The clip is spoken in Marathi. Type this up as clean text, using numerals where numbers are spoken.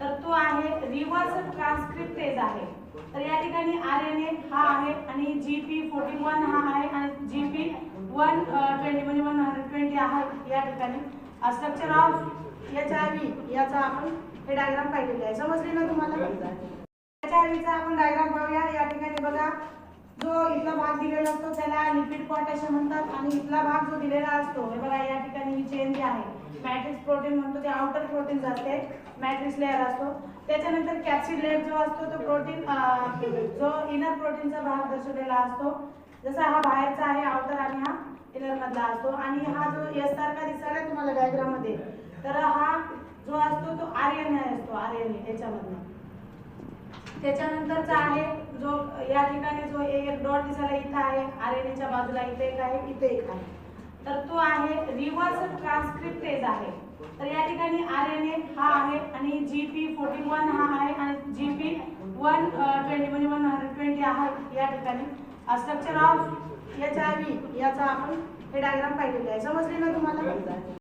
तर तो आहे रिव्हर्स ट्रान्सक्रिप्टेज आहे। तर या ठिकाणी RNA हा आहे आणि GP41 हा आहे आणि GP120 म्हणजे 120 आहे या ठिकाणी। स्ट्रक्चर ऑफ HIV याचा आपण हे डायग्राम पाहिलेले आहे। समजले ना तुम्हाला? HIV चा आपण डायग्राम पाहूया। या ठिकाणी बघा, जो इथला भाग दिलेला असतो त्याला लिपिड पॉट म्हणतात आणि इथला भाग जो दिलेला असतो हे बघा, या ठिकाणी ही चेन जी आहे मॅट्रिक्स प्रोटीन म्हणतो, ते आउटर प्रोटीन असते, मॅट्रिक्स लेयर असतो। त्याच्यानंतर कॅप्सिड लेयर जो असतो तो प्रोटीन जो इनर प्रोटीनचा भाग दर्शवलेला असतो। जसा हा बाहेरचा आहे आउटर आणि हा इनर मधला असतो। आणि हा जो एस सारखा दिसला तुम्हाला डायग्राम मध्ये, तर हा जो असतो तो RNA असतो, RNA याच्यामधला। त्याच्यानंतरचा आहे जो या ठिकाणी जो एक डॉट दिसायला इथं आहे, RNA च्या बाजूला इथे एक आहे, इथे एक आहे। तर तो आहे रिव्हर्स ट्रान्सक्रिप्टेज आहे। तर या ठिकाणी RNA हा आहे आणि GP41 हा आहे आणि GP120 म्हणजे 120 आहे या ठिकाणी। स्ट्रक्चर ऑफ HIV याचा आपण हे डायग्राम पाहिलेले आहे। समजले ना तुम्हाला?